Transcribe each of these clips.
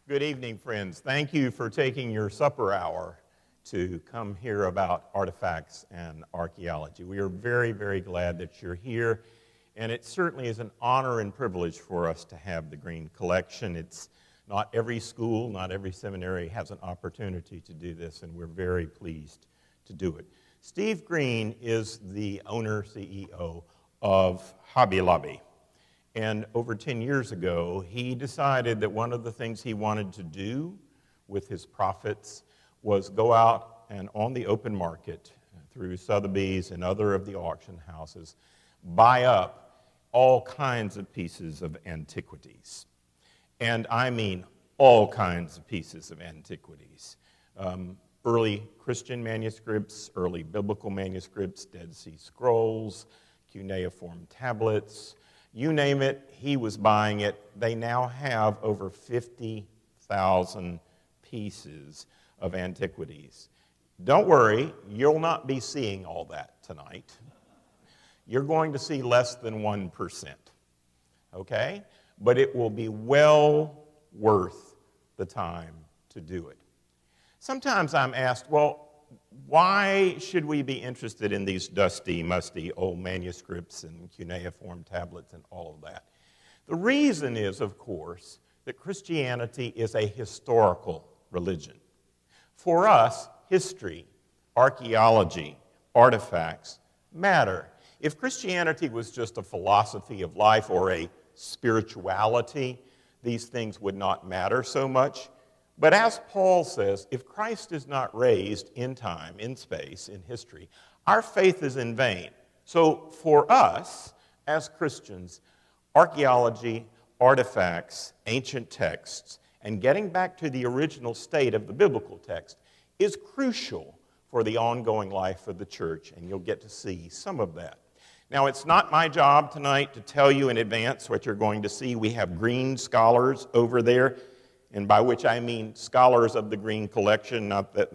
Good evening, friends. Thank you for taking your supper hour to come hear about artifacts and archaeology. We are very, very glad that you're here, and it certainly is an honor and privilege for us to have the Green Collection. It's not every school, not every seminary has an opportunity to do this, and we're very pleased to do it. Steve Green is the owner, CEO of Hobby Lobby. And over 10 years ago, he decided that one of the things he wanted to do with his profits was go out and on the open market, through Sotheby's and other of the auction houses, buy up all kinds of pieces of antiquities. And I mean all kinds of pieces of antiquities. Early Christian manuscripts, early biblical manuscripts, Dead Sea Scrolls, cuneiform tablets, you name it, he was buying it. They now have over 50,000 pieces of antiquities. Don't worry, you'll not be seeing all that tonight. You're going to see less than 1%, okay? But it will be well worth the time to do it. Sometimes I'm asked, well, why should we be interested in these dusty, musty old manuscripts and cuneiform tablets and all of that? The reason is, of course, that Christianity is a historical religion. For us, history, archaeology, artifacts matter. If Christianity was just a philosophy of life or a spirituality, these things would not matter so much. But as Paul says, if Christ is not raised in time, in space, in history, our faith is in vain. So for us, as Christians, archaeology, artifacts, ancient texts, and getting back to the original state of the biblical text is crucial for the ongoing life of the church, and you'll get to see some of that. Now, it's not my job tonight to tell you in advance what you're going to see. We have green scholars over there, and by which I mean scholars of the Green Collection, not that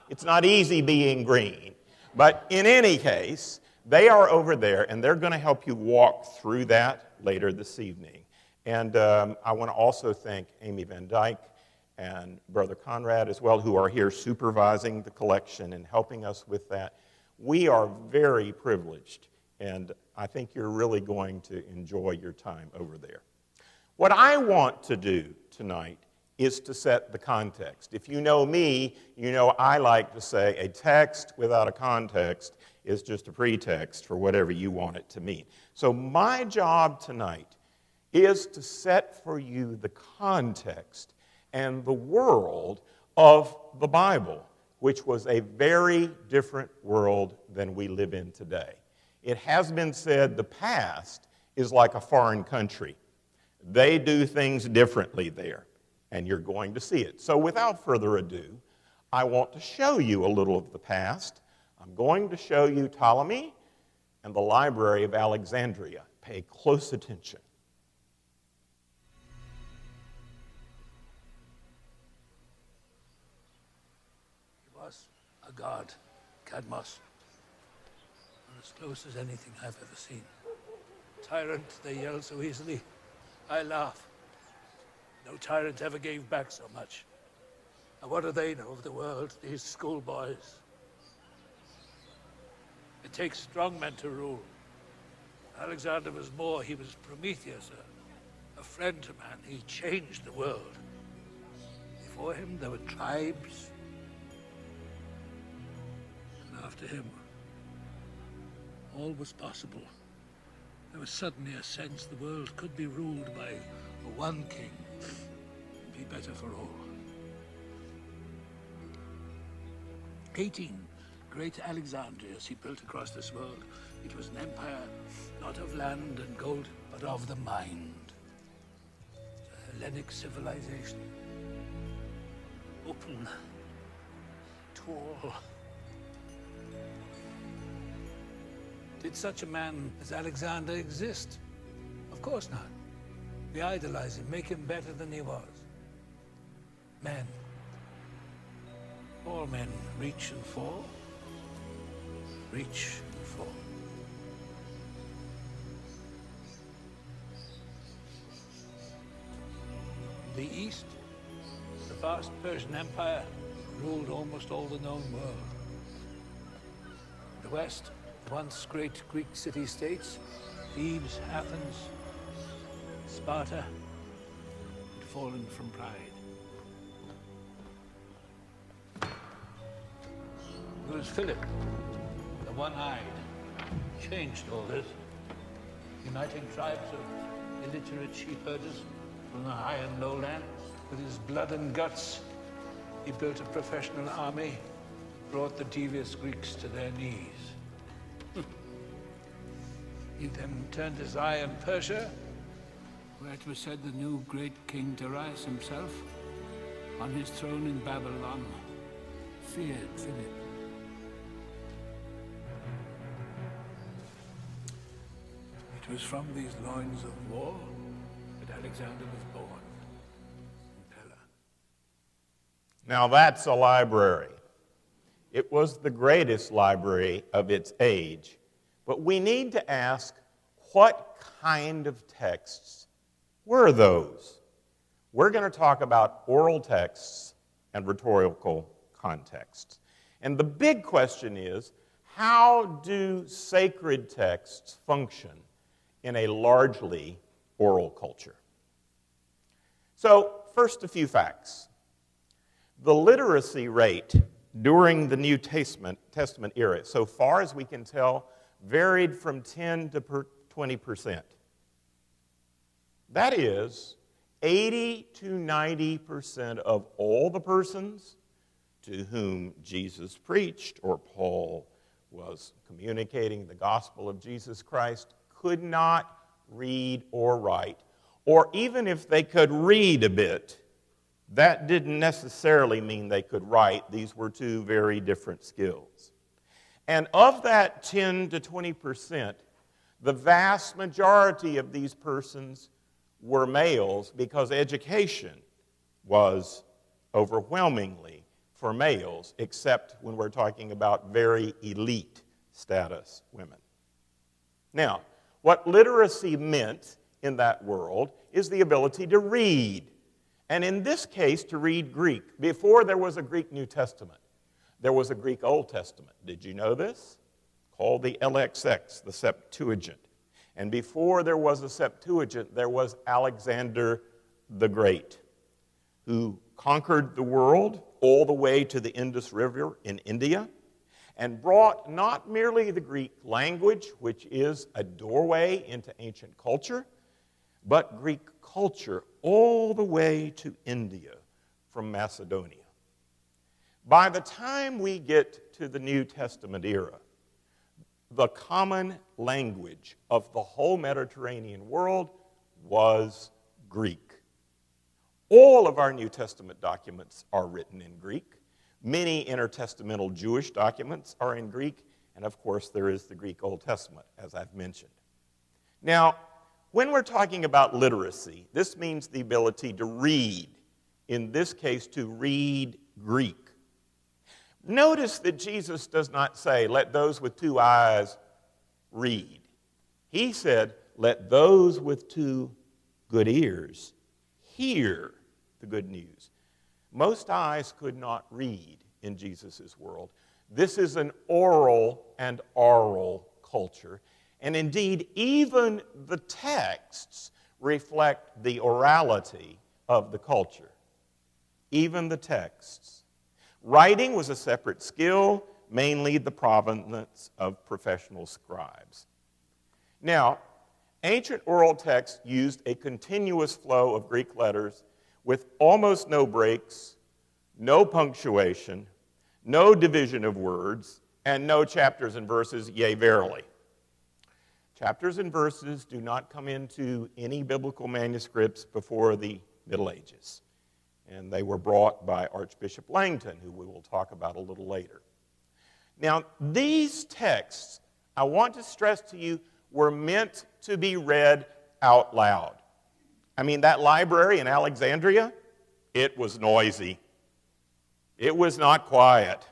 it's not easy being green. But in any case, they are over there, and they're going to help you walk through that later this evening. And I want to also thank Amy Van Dyke and Brother Conrad as well, who are here supervising the collection and helping us with that. We are very privileged, and I think you're really going to enjoy your time over there. What I want to do tonight is to set the context. If you know me, you know I like to say a text without a context is just a pretext for whatever you want it to mean. So my job tonight is to set for you the context and the world of the Bible, which was a very different world than we live in today. It has been said the past is like a foreign country. They do things differently there, and you're going to see it. So without further ado, I want to show you a little of the past. I'm going to show you Ptolemy and the Library of Alexandria. Pay close attention. He was a god, Cadmus, and as close as anything I've ever seen. Tyrant, they yell so easily. I laugh. No tyrant ever gave back so much. And what do they know of the world, these schoolboys? It takes strong men to rule. Alexander was more. He was Prometheus, a friend to man. He changed the world. Before him, there were tribes. And after him, all was possible. There was suddenly a sense the world could be ruled by one king and be better for all. 18 great Alexandrias he built across this world. It was an empire, not of land and gold, but of the mind. The Hellenic civilization. Open, tall. Did such a man as Alexander exist? Of course not. We idolize him, make him better than he was. Men. All men reach and fall. Reach and fall. the east, the vast Persian Empire ruled almost all the known world. In the west, the once great Greek city-states, Thebes, Athens, Sparta, had fallen from pride. It was Philip, the one-eyed, changed all this, uniting tribes of illiterate sheep herders from the high and lowland. With his blood and guts, he built a professional army, brought the devious Greeks to their knees. He then turned his eye on Persia, where it was said the new great king Darius himself, on his throne in Babylon, feared Philip. It was from these loins of war that Alexander was born in Pella. Now that's a library. It was the greatest library of its age. But we need to ask, what kind of texts were those? We're going to talk about oral texts and rhetorical contexts. And the big question is, how do sacred texts function in a largely oral culture? So, first, a few facts. The literacy rate during the New Testament era, so far as we can tell, varied from 10 to 20%. That is, 80 to 90% of all the persons to whom Jesus preached or Paul was communicating the gospel of Jesus Christ could not read or write, or even if they could read a bit, that didn't necessarily mean they could write. These were two very different skills. And of that 10 to 20%, the vast majority of these persons were males because education was overwhelmingly for males, except when we're talking about very elite status women. Now, what literacy meant in that world is the ability to read. And in this case, to read Greek. Before there was a Greek New Testament, there was a Greek Old Testament. Did you know this? Called the LXX, the Septuagint. And before there was a Septuagint, there was Alexander the Great, who conquered the world all the way to the Indus River in India, and brought not merely the Greek language, which is a doorway into ancient culture, but Greek culture all the way to India from Macedonia. By the time we get to the New Testament era, the common language of the whole Mediterranean world was Greek. All of our New Testament documents are written in Greek. Many intertestamental Jewish documents are in Greek, and of course there is the Greek Old Testament, as I've mentioned. Now, when we're talking about literacy, this means the ability to read, in this case to read Greek. Notice that Jesus does not say, let those with two eyes read. He said, let those with two good ears hear the good news. Most eyes could not read in Jesus' world. This is an oral and oral culture. And indeed, even the texts reflect the orality of the culture. Even the texts. Writing was a separate skill, mainly the province of professional scribes. Now, ancient oral texts used a continuous flow of Greek letters with almost no breaks, no punctuation, no division of words, and no chapters and verses, yea, verily. Chapters and verses do not come into any biblical manuscripts before the Middle Ages. And they were brought by Archbishop Langton, who we will talk about a little later. Now, these texts, I want to stress to you, were meant to be read out loud. I mean, that library in Alexandria, it was noisy. It was not quiet.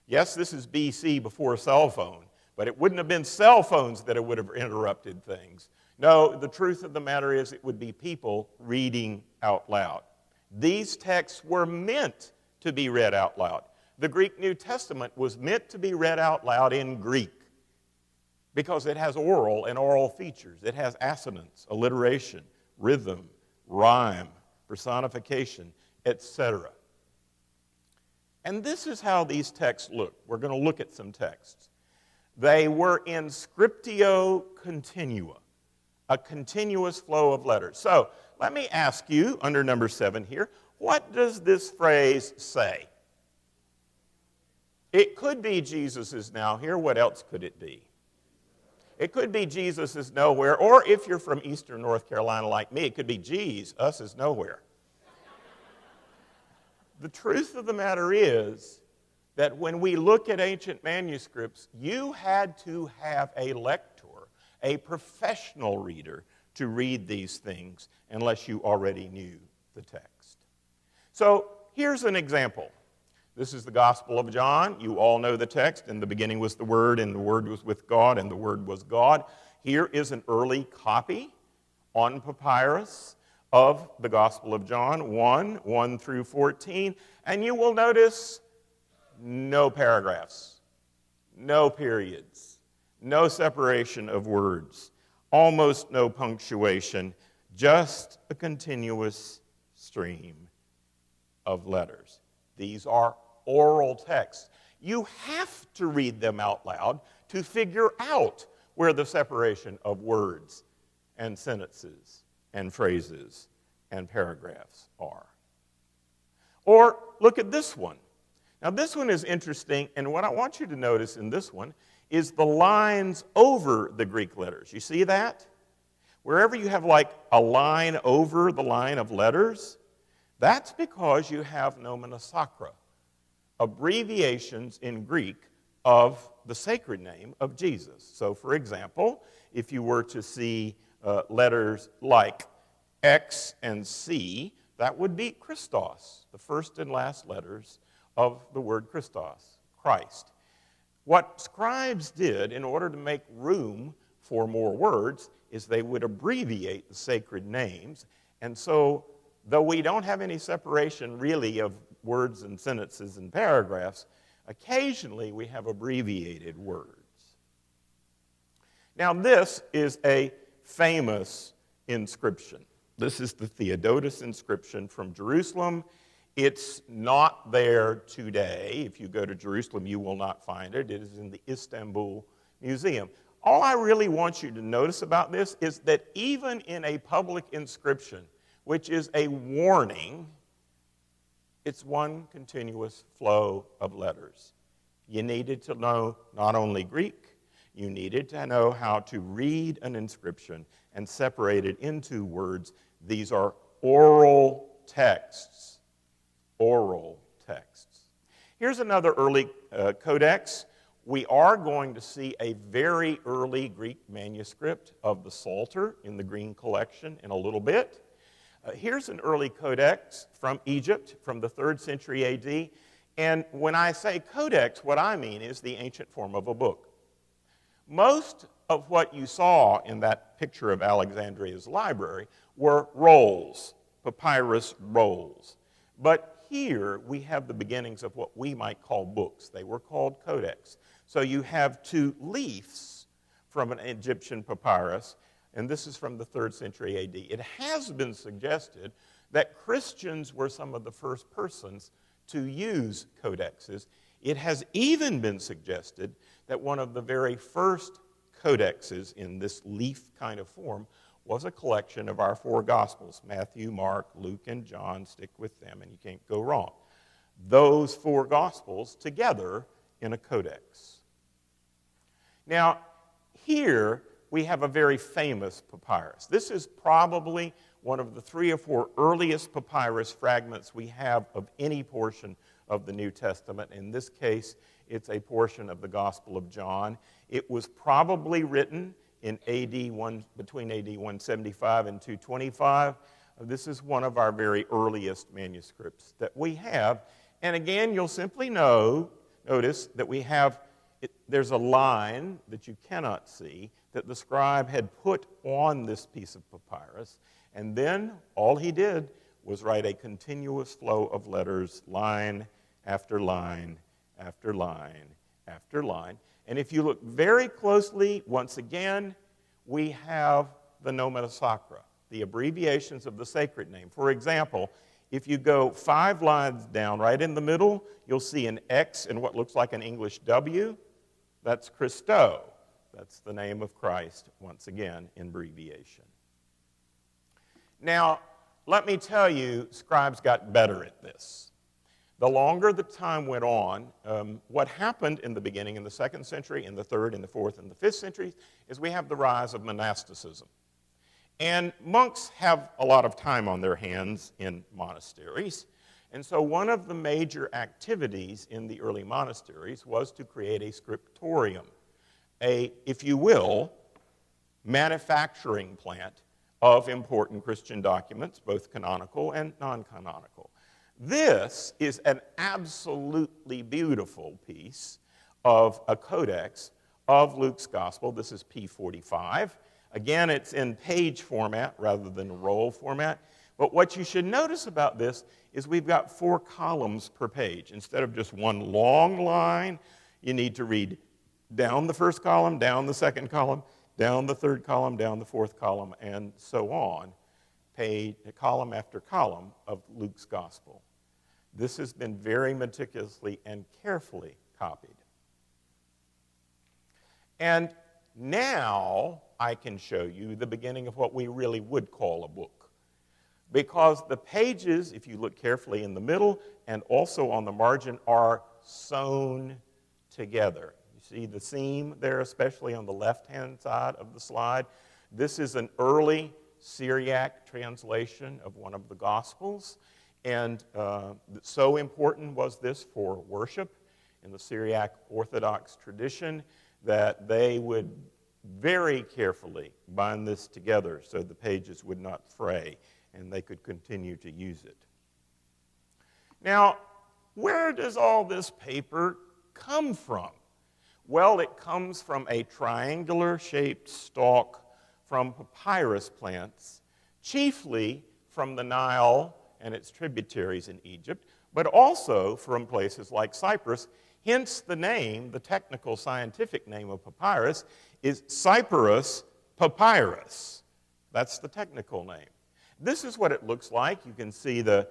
Yes, this is BC before cell phone, but it wouldn't have been cell phones that would have interrupted things. No, the truth of the matter is it would be people reading out loud. These texts were meant to be read out loud. The Greek New Testament was meant to be read out loud in Greek because it has oral and oral features. It has assonance, alliteration, rhythm, rhyme, personification, etc. And this is how these texts look. We're going to look at some texts. They were in scriptio continua, a continuous flow of letters. So let me ask you, under number 7 here, what does this phrase say? It could be Jesus is now here. What else could it be? It could be Jesus is nowhere, or if you're from eastern North Carolina like me, it could be geez, us is nowhere. The truth of the matter is that when we look at ancient manuscripts, you had to have a lector, a professional reader, to read these things unless you already knew the text. So here's an example. This is the Gospel of John. You all know the text. In the beginning was the Word, and the Word was with God, and the Word was God. Here is an early copy on papyrus of the Gospel of John, 1 through 14. And you will notice no paragraphs, no periods, no separation of words, almost no punctuation, just a continuous stream of letters. These are oral texts. You have to read them out loud to figure out where the separation of words and sentences and phrases and paragraphs are. Or look at this one. Now this one is interesting, and what I want you to notice in this one is the lines over the Greek letters. You see that? Wherever you have like a line over the line of letters, that's because you have nomina sacra, abbreviations in Greek of the sacred name of Jesus. So for example, if you were to see letters like X and C, that would be Christos, the first and last letters of the word Christos, Christ. What scribes did in order to make room for more words is they would abbreviate the sacred names. And so, though we don't have any separation really of words and sentences and paragraphs, occasionally we have abbreviated words. Now this is a famous inscription. This is the Theodotus inscription from Jerusalem. It's not there today. If you go to Jerusalem, you will not find it. It is in the Istanbul Museum. All I really want you to notice about this is that even in a public inscription, which is a warning, it's one continuous flow of letters. You needed to know not only Greek, you needed to know how to read an inscription and separate it into words. These are oral texts. Oral texts. Here's another early codex. We are going to see a very early Greek manuscript of the Psalter in the Green Collection in a little bit. Here's an early codex from Egypt from the 3rd century AD. And when I say codex, what I mean is the ancient form of a book. Most of what you saw in that picture of Alexandria's library were rolls, papyrus rolls. But here we have the beginnings of what we might call books. They were called codex. So you have 2 leaves from an Egyptian papyrus, and this is from the 3rd century AD. It has been suggested that Christians were some of the first persons to use codexes. It has even been suggested that one of the very first codexes in this leaf kind of form was a collection of our 4 Gospels, Matthew, Mark, Luke, and John. Stick with them and you can't go wrong. Those 4 Gospels together in a codex. Now, here we have a very famous papyrus. This is probably one of the 3 or 4 earliest papyrus fragments we have of any portion of the New Testament. In this case, it's a portion of the Gospel of John. It was probably written in between AD 175 and 225. This is one of our very earliest manuscripts that we have. And again, you'll simply notice that there's a line that you cannot see that the scribe had put on this piece of papyrus, and then all he did was write a continuous flow of letters, line after line after line after line. And if you look very closely, once again, we have the nomina sacra, the abbreviations of the sacred name. For example, if you go 5 lines down, right in the middle, you'll see an X and what looks like an English W. That's Christo. That's the name of Christ, once again, in abbreviation. Now, let me tell you, scribes got better at this. The longer the time went on, what happened in the beginning, in the 2nd century, in the 3rd, in the 4th, and the 5th centuries, is we have the rise of monasticism. And monks have a lot of time on their hands in monasteries. And so one of the major activities in the early monasteries was to create a scriptorium, if you will, manufacturing plant of important Christian documents, both canonical and non-canonical. This is an absolutely beautiful piece of a codex of Luke's Gospel. This is P45. Again, it's in page format rather than roll format. But what you should notice about this is we've got 4 columns per page. Instead of just one long line, you need to read down the first column, down the second column, down the third column, down the fourth column, and so on, column after column of Luke's Gospel. This has been very meticulously and carefully copied. And now I can show you the beginning of what we really would call a book. Because the pages, if you look carefully in the middle and also on the margin, are sewn together. You see the seam there, especially on the left-hand side of the slide. This is an early Syriac translation of one of the Gospels. And so important was this for worship in the Syriac Orthodox tradition that they would very carefully bind this together so the pages would not fray and they could continue to use it. Now, where does all this paper come from? Well, it comes from a triangular-shaped stalk from papyrus plants, chiefly from the Nile and its tributaries in Egypt, but also from places like Cyprus. Hence the name, the technical scientific name of papyrus, is Cyperus papyrus. That's the technical name. This is what it looks like. You can see the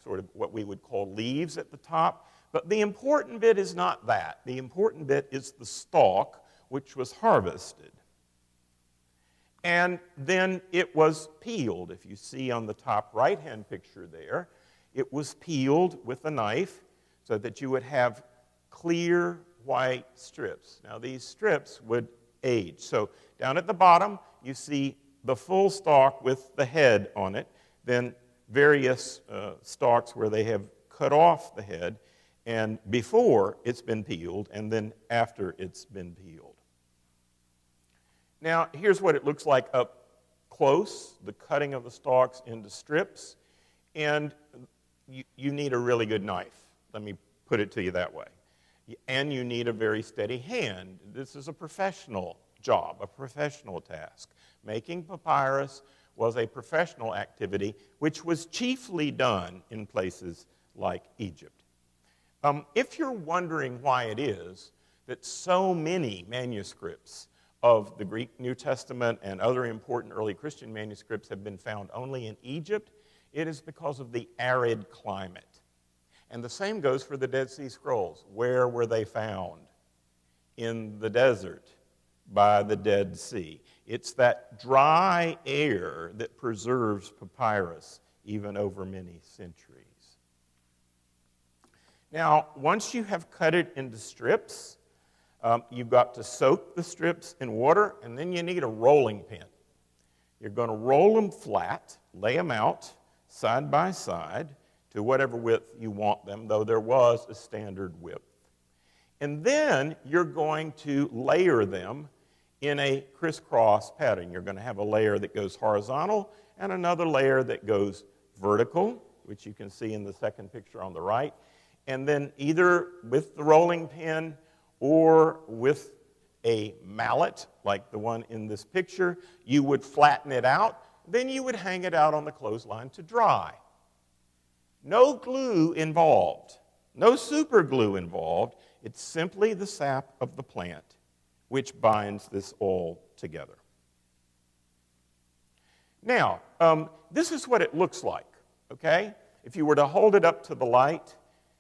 sort of what we would call leaves at the top. But the important bit is not that. The important bit is the stalk, which was harvested. And then it was peeled. If you see on the top right-hand picture there, it was peeled with a knife so that you would have clear white strips. Now, these strips would age. So down at the bottom, you see the full stalk with the head on it, then various stalks where they have cut off the head, and before it's been peeled, and then after it's been peeled. Now, here's what it looks like up close, the cutting of the stalks into strips, and you need a really good knife. Let me put it to you that way. And you need a very steady hand. This is a professional job, a professional task. Making papyrus was a professional activity which was chiefly done in places like Egypt. If you're wondering why it is that so many manuscripts of the Greek New Testament and other important early Christian manuscripts have been found only in Egypt, it is because of the arid climate. And the same goes for the Dead Sea Scrolls. Where were they found? In the desert by the Dead Sea. It's that dry air that preserves papyrus even over many centuries. Now, once you have cut it into strips, you've got to soak the strips in water, and then you need a rolling pin. You're going to roll them flat, lay them out side by side to whatever width you want them, though there was a standard width. And then you're going to layer them in a crisscross pattern. You're going to have a layer that goes horizontal and another layer that goes vertical, which you can see in the second picture on the right. And then either with the rolling pin or with a mallet, like the one in this picture. You would flatten it out. Then you would hang it out on the clothesline to dry. No glue involved. No super glue involved. It's simply the sap of the plant which binds this all together. Now, this is what it looks like, okay? If you were to hold it up to the light,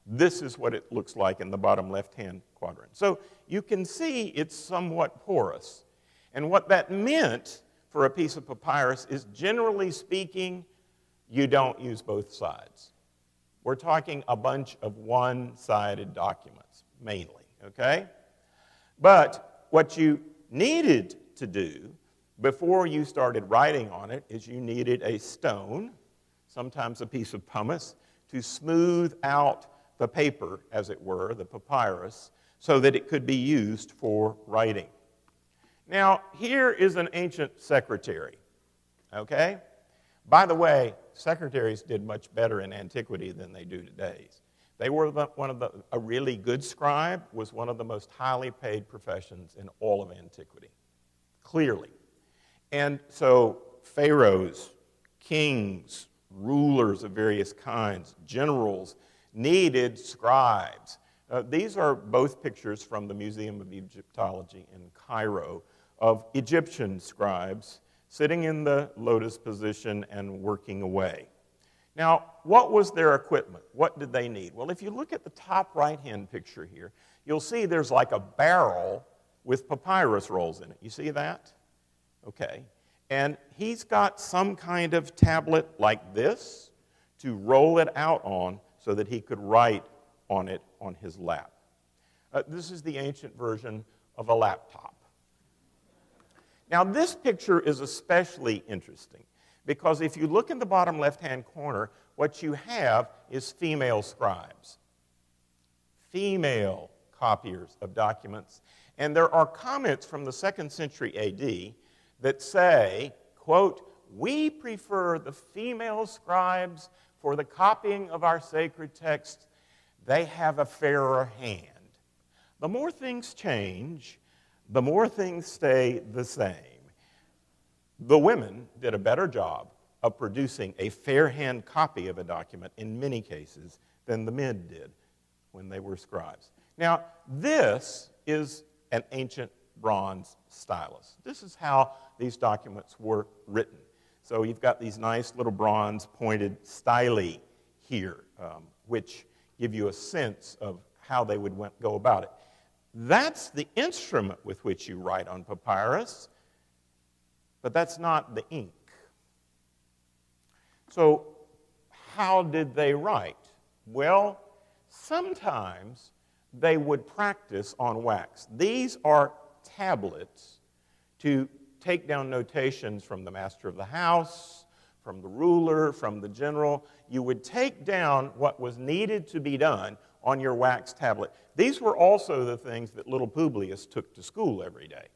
this is what it looks like in the bottom left-hand quadrant. So you can see it's somewhat porous. And what that meant for a piece of papyrus is, generally speaking, you don't use both sides. We're talking a bunch of one-sided documents, mainly, okay? But what you needed to do before you started writing on it is you needed a stone, sometimes a piece of pumice, to smooth out the paper, as it were, the papyrus, so that it could be used for writing. Now, here is an ancient secretary, okay? By the way, secretaries did much better in antiquity than they do today. They were a really good scribe was one of the most highly paid professions in all of antiquity, clearly. And so pharaohs, kings, rulers of various kinds, generals, needed scribes. These are both pictures from the Museum of Egyptology in Cairo of Egyptian scribes sitting in the lotus position and working away. Now, what was their equipment? What did they need? Well, if you look at the top right-hand picture here, you'll see there's like a barrel with papyrus rolls in it. You see that? Okay. And he's got some kind of tablet like this to roll it out on so that he could write on it on his lap. This is the ancient version of a laptop. Now, this picture is especially interesting because if you look in the bottom left-hand corner, what you have is female scribes, female copiers of documents. And there are comments from the 2nd century AD that say, quote, "We prefer the female scribes for the copying of our sacred texts. They have a fairer hand." The more things change, the more things stay the same. The women did a better job of producing a fair hand copy of a document in many cases than the men did when they were scribes. Now, this is an ancient bronze stylus. This is how these documents were written. So you've got these nice little bronze pointed styli here, which give you a sense of how they would go about it. That's the instrument with which you write on papyrus, but that's not the ink. So how did they write? Well, sometimes they would practice on wax. These are tablets to take down notations from the master of the house, from the ruler, from the general. You would take down what was needed to be done on your wax tablet. These were also the things that little Publius took to school every day.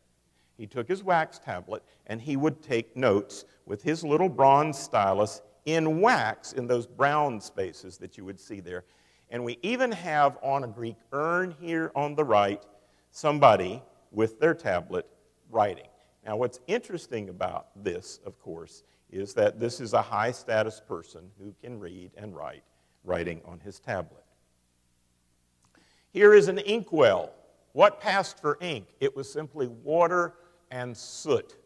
He took his wax tablet and he would take notes with his little bronze stylus in wax in those brown spaces that you would see there. And we even have on a Greek urn here on the right somebody with their tablet writing. Now, what's interesting about this, of course, is that this is a high-status person who can read and write, writing on his tablet. Here is an inkwell. What passed for ink? It was simply water and soot.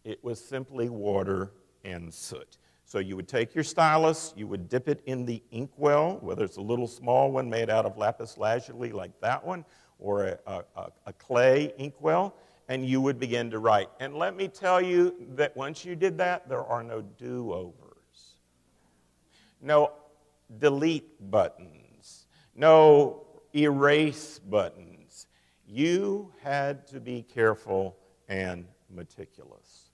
It was simply water and soot. So you would take your stylus, you would dip it in the inkwell, whether it's a little small one made out of lapis lazuli like that one, or a clay inkwell, and you would begin to write. And let me tell you that once you did that, there are no do-overs, no delete buttons, no erase buttons. You had to be careful and meticulous.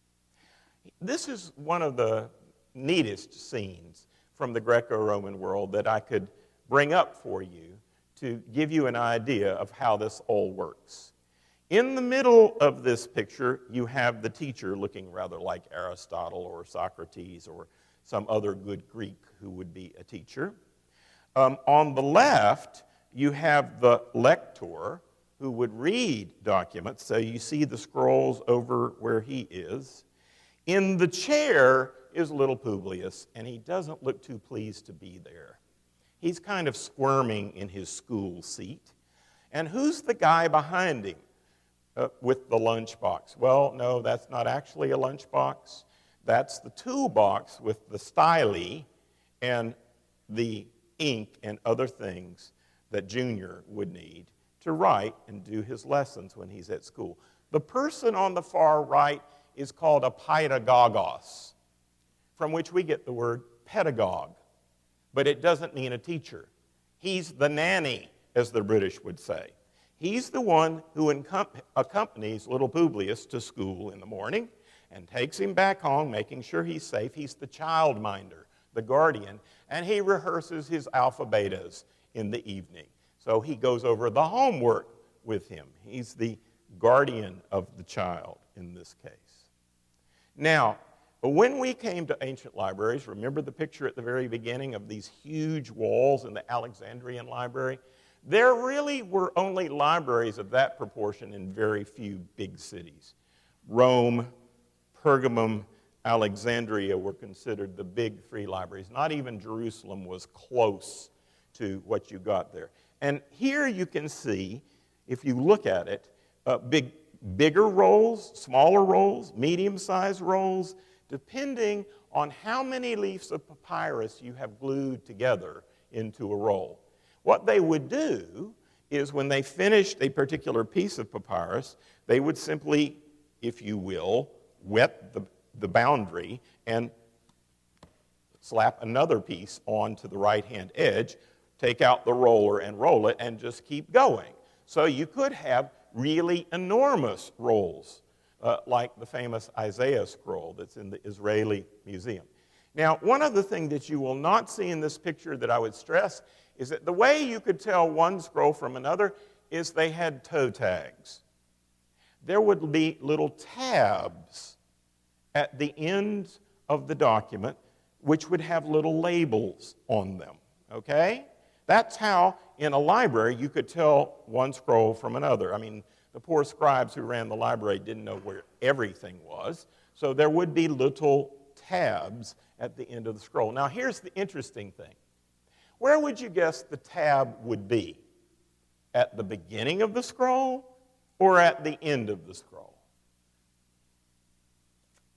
This is one of the neatest scenes from the Greco-Roman world that I could bring up for you to give you an idea of how this all works. In the middle of this picture, you have the teacher looking rather like Aristotle or Socrates or some other good Greek who would be a teacher. On the left, you have the lector who would read documents. So you see the scrolls over where he is. In the chair is little Publius, and he doesn't look too pleased to be there. He's kind of squirming in his school seat. And who's the guy behind him with the lunchbox? Well, no, that's not actually a lunchbox. That's the toolbox with the styli and the ink and other things that Junior would need to write and do his lessons when he's at school. The person on the far right is called a pedagogos, from which we get the word pedagogue, but it doesn't mean a teacher. He's the nanny, as the British would say. He's the one who accompanies little Publius to school in the morning and takes him back home, making sure he's safe. He's the childminder, the guardian, and he rehearses his alphabetas in the evening. So he goes over the homework with him. He's the guardian of the child in this case. Now, when we came to ancient libraries, remember the picture at the very beginning of these huge walls in the Alexandrian library? There really were only libraries of that proportion in very few big cities. Rome, Pergamum, Alexandria were considered the big free libraries. Not even Jerusalem was close to what you got there. And here you can see, if you look at it, bigger rolls, smaller rolls, medium-sized rolls, depending on how many leaves of papyrus you have glued together into a roll. What they would do is when they finished a particular piece of papyrus, they would simply, if you will, wet the boundary and slap another piece onto the right-hand edge, take out the roller and roll it, and just keep going. So you could have really enormous rolls, like the famous Isaiah scroll that's in the Israeli Museum. Now, one other thing that you will not see in this picture that I would stress is that the way you could tell one scroll from another is they had toe tags. There would be little tabs at the ends of the document which would have little labels on them, okay? That's how, in a library, you could tell one scroll from another. I mean, the poor scribes who ran the library didn't know where everything was, so there would be little tabs at the end of the scroll. Now, here's the interesting thing. Where would you guess the tab would be? At the beginning of the scroll or at the end of the scroll?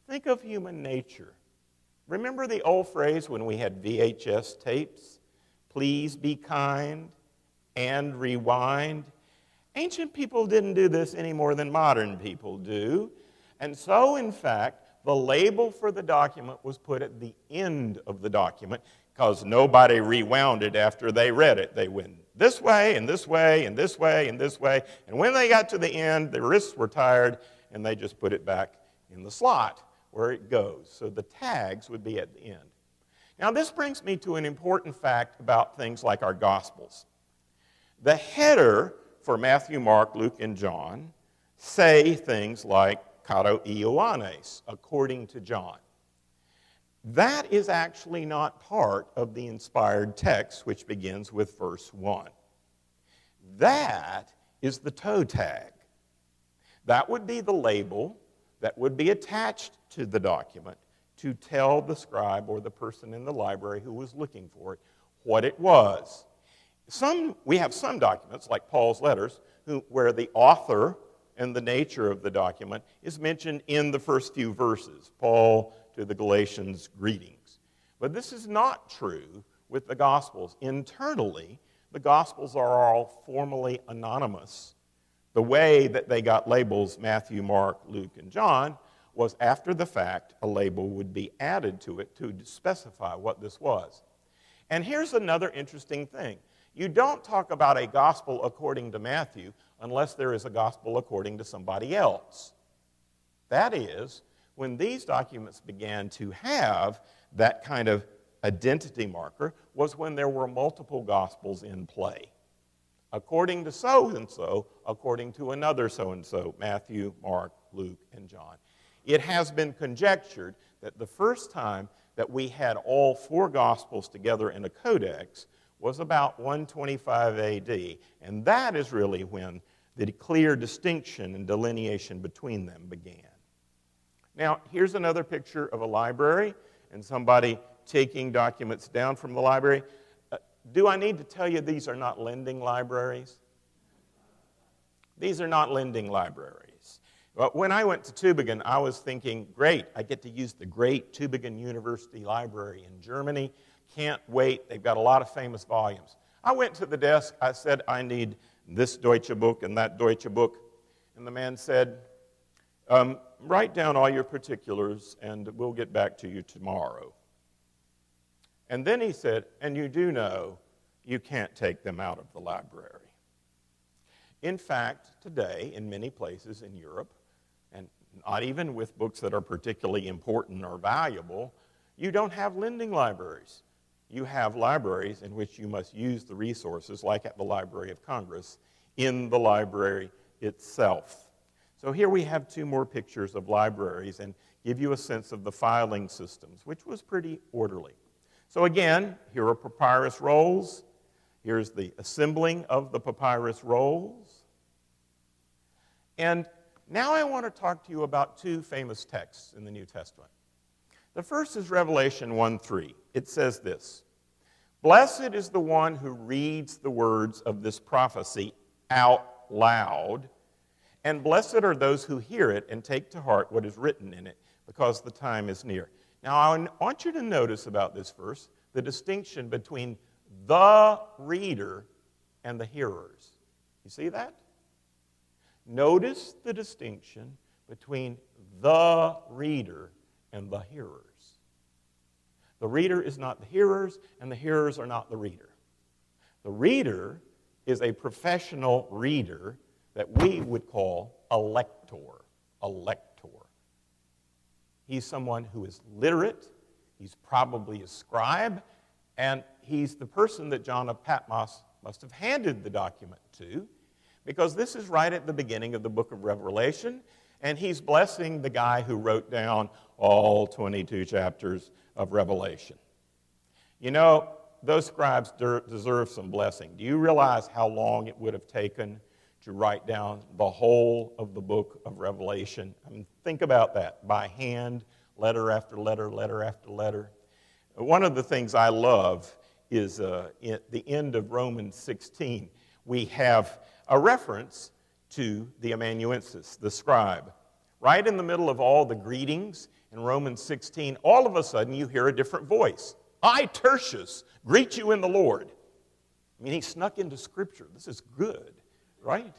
Think of human nature. Remember the old phrase when we had VHS tapes? Please be kind and rewind. Ancient people didn't do this any more than modern people do. And so, in fact, the label for the document was put at the end of the document because nobody rewound it after they read it. They went this way and this way and this way and this way. And when they got to the end, their wrists were tired and they just put it back in the slot where it goes. So the tags would be at the end. Now, this brings me to an important fact about things like our Gospels. The header for Matthew, Mark, Luke, and John say things like "Kado Ioannes," according to John. That is actually not part of the inspired text, which begins with verse 1. That is the toe tag. That would be the label that would be attached to the document to tell the scribe or the person in the library who was looking for it what it was. We have some documents, like Paul's letters, where the author and the nature of the document is mentioned in the first few verses. Paul to the Galatians, greetings. But this is not true with the Gospels. Internally, the Gospels are all formally anonymous. The way that they got labels, Matthew, Mark, Luke, and John, was after the fact, a label would be added to it to specify what this was. And here's another interesting thing. You don't talk about a gospel according to Matthew unless there is a gospel according to somebody else. That is, when these documents began to have that kind of identity marker was when there were multiple gospels in play. According to so-and-so, according to another so-and-so, Matthew, Mark, Luke, and John. It has been conjectured that the first time that we had all four Gospels together in a codex was about 125 AD, and that is really when the clear distinction and delineation between them began. Now, here's another picture of a library and somebody taking documents down from the library. Do I need to tell you these are not lending libraries? These are not lending libraries. But when I went to Tübingen, I was thinking, great, I get to use the great Tübingen University Library in Germany. Can't wait. They've got a lot of famous volumes. I went to the desk. I said, I need this Deutsche book and that Deutsche book. And the man said, write down all your particulars and we'll get back to you tomorrow. And then he said, and you do know you can't take them out of the library. In fact, today, in many places in Europe, and not even with books that are particularly important or valuable, you don't have lending libraries. You have libraries in which you must use the resources, like at the Library of Congress, in the library itself. So here we have two more pictures of libraries and give you a sense of the filing systems, which was pretty orderly. So again, here are papyrus rolls. Here's the assembling of the papyrus rolls. And now I want to talk to you about two famous texts in the New Testament. The first is Revelation 1:3. It says this, "Blessed is the one who reads the words of this prophecy out loud, and blessed are those who hear it and take to heart what is written in it, because the time is near." Now, I want you to notice about this verse the distinction between the reader and the hearers. You see that? Notice the distinction between the reader and the hearers. The reader is not the hearers, and the hearers are not the reader. The reader is a professional reader that we would call a lector. A lector. He's someone who is literate, he's probably a scribe, and he's the person that John of Patmos must have handed the document to, because this is right at the beginning of the book of Revelation, and he's blessing the guy who wrote down all 22 chapters of Revelation. You know, those scribes deserve some blessing. Do you realize how long it would have taken to write down the whole of the book of Revelation? I mean, think about that, by hand, letter after letter, letter after letter. One of the things I love is at the end of Romans 16, we have a reference to the amanuensis, the scribe. Right in the middle of all the greetings in Romans 16, all of a sudden you hear a different voice. "I, Tertius, greet you in the Lord." I mean, he snuck into Scripture. This is good, right?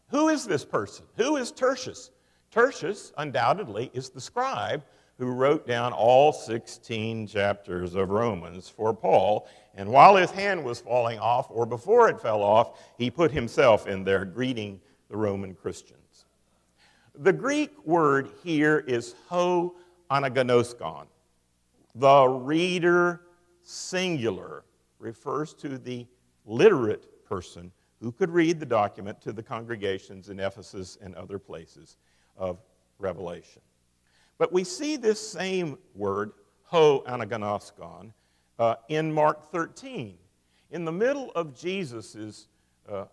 Who is this person? Who is Tertius? Tertius, undoubtedly, is the scribe who wrote down all 16 chapters of Romans for Paul. And while his hand was falling off, or before it fell off, he put himself in there greeting the Roman Christians. The Greek word here is ho anagnoskon. The reader, singular, refers to the literate person who could read the document to the congregations in Ephesus and other places of Revelation. But we see this same word, ho anagnoskon, in Mark 13. In the middle of Jesus'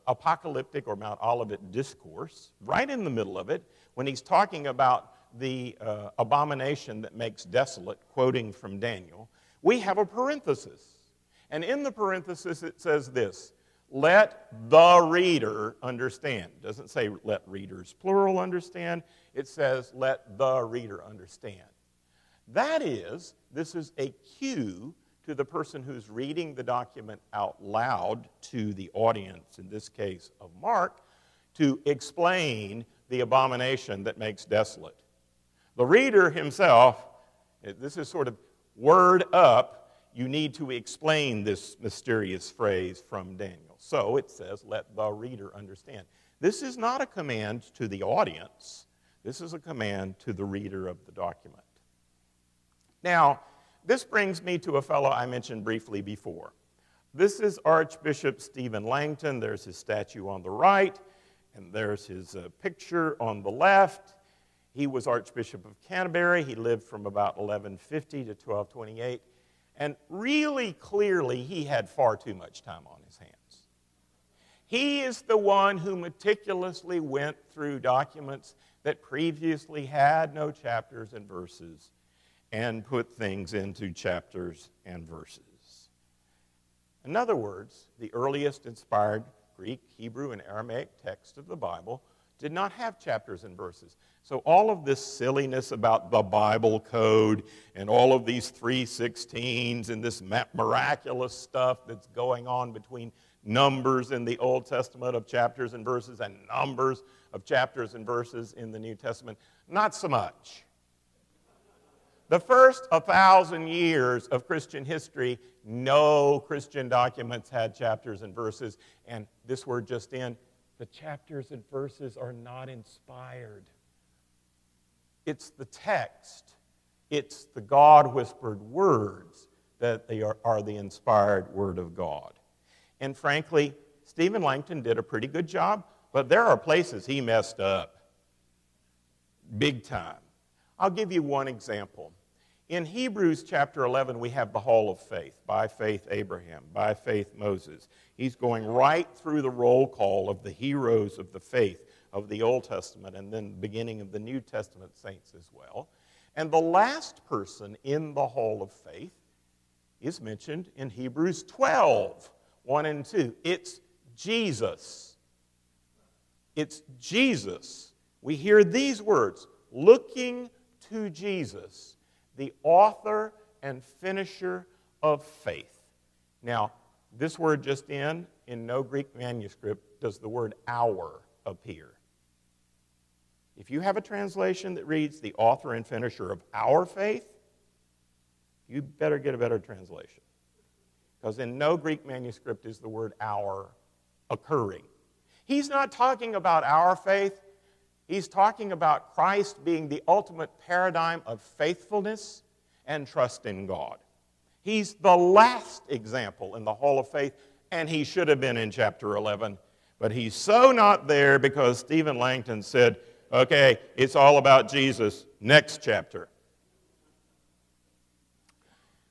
apocalyptic or Mount Olivet discourse, right in the middle of it, when he's talking about the abomination that makes desolate, quoting from Daniel, we have a parenthesis. And in the parenthesis it says this, "Let the reader understand." It doesn't say let readers, plural, understand. It says let the reader understand. That is, this is a cue to the person who's reading the document out loud to the audience, in this case of Mark, to explain the abomination that makes desolate. The reader himself, this is sort of word up, you need to explain this mysterious phrase from Daniel. So it says, let the reader understand. This is not a command to the audience. This is a command to the reader of the document. Now, this brings me to a fellow I mentioned briefly before. This is Archbishop Stephen Langton. There's his statue on the right, and there's his picture on the left. He was Archbishop of Canterbury. He lived from about 1150 to 1228. And really clearly, he had far too much time on his hands. He is the one who meticulously went through documents that previously had no chapters and verses and put things into chapters and verses. In other words, the earliest inspired Greek, Hebrew, and Aramaic text of the Bible did not have chapters and verses. So all of this silliness about the Bible code and all of these 3:16s and this miraculous stuff that's going on between numbers in the Old Testament of chapters and verses and numbers of chapters and verses in the New Testament, not so much. The first 1,000 years of Christian history, no Christian documents had chapters and verses. And this word just in, the chapters and verses are not inspired. It's the text. It's the God-whispered words that they are the inspired Word of God. And frankly, Stephen Langton did a pretty good job, but there are places he messed up big time. I'll give you one example. In Hebrews chapter 11, we have the Hall of Faith. By faith, Abraham. By faith, Moses. He's going right through the roll call of the heroes of the faith of the Old Testament and then the beginning of the New Testament saints as well. And the last person in the Hall of Faith is mentioned in Hebrews 12, 1 and 2. It's Jesus. It's Jesus. We hear these words, looking to Jesus, the author and finisher of faith. Now, this word just in no Greek manuscript does the word our appear. If you have a translation that reads the author and finisher of our faith, you better get a better translation. Because in no Greek manuscript is the word our occurring. He's not talking about our faith. He's talking about Christ being the ultimate paradigm of faithfulness and trust in God. He's the last example in the Hall of Faith, and he should have been in chapter 11. But he's so not there because Stephen Langton said, okay, it's all about Jesus. Next chapter.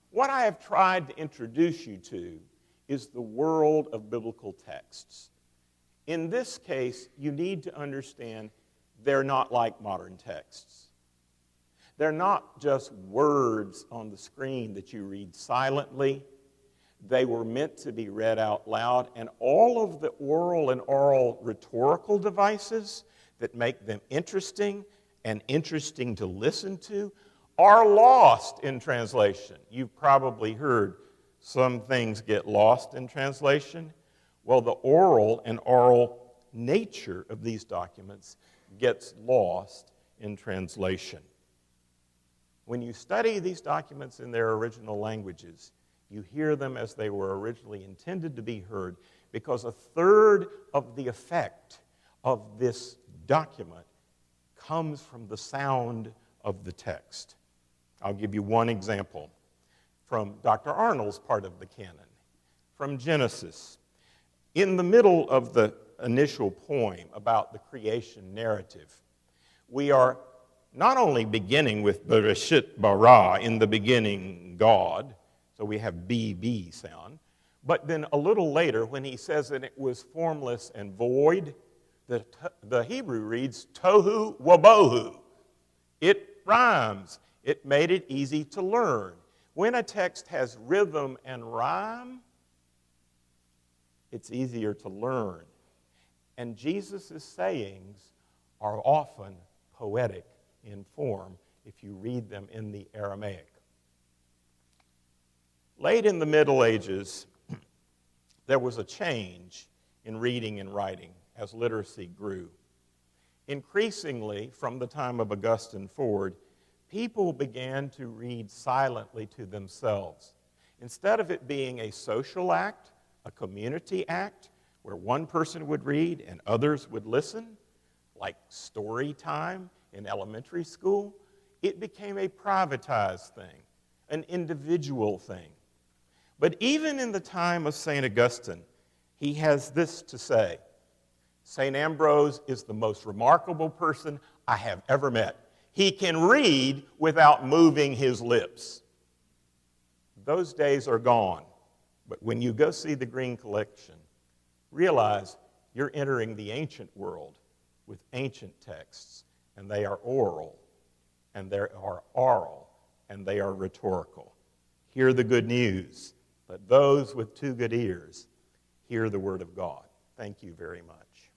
What I have tried to introduce you to is the world of biblical texts. In this case, you need to understand they're not like modern texts. They're not just words on the screen that you read silently. They were meant to be read out loud, and all of the oral rhetorical devices that make them interesting and interesting to listen to are lost in translation. You've probably heard some things get lost in translation. Well, the oral nature of these documents gets lost in translation. When you study these documents in their original languages, you hear them as they were originally intended to be heard, because a third of the effect of this document comes from the sound of the text. I'll give you one example from Dr. Arnold's part of the canon, from Genesis. In the middle of the initial poem about the creation narrative, we are not only beginning with Bereshit bara, in the beginning God, so we have BB sound, but then a little later when he says that it was formless and void, the Hebrew reads tohu wabohu. It rhymes. It made it easy to learn. When a text has rhythm and rhyme, it's easier to learn. And Jesus' sayings are often poetic in form if you read them in the Aramaic. Late in the Middle Ages, there was a change in reading and writing as literacy grew. Increasingly, from the time of Augustine forward, people began to read silently to themselves. Instead of it being a social act, a community act, where one person would read and others would listen, like story time in elementary school, it became a privatized thing, an individual thing. But even in the time of St. Augustine, he has this to say: St. Ambrose is the most remarkable person I have ever met. He can read without moving his lips. Those days are gone. But when you go see the Green Collection, realize You're entering the ancient world with ancient texts, and they are oral, and they are oral, and they are rhetorical. Hear the good news. Let those with 2 good ears hear the word of God. Thank you very much.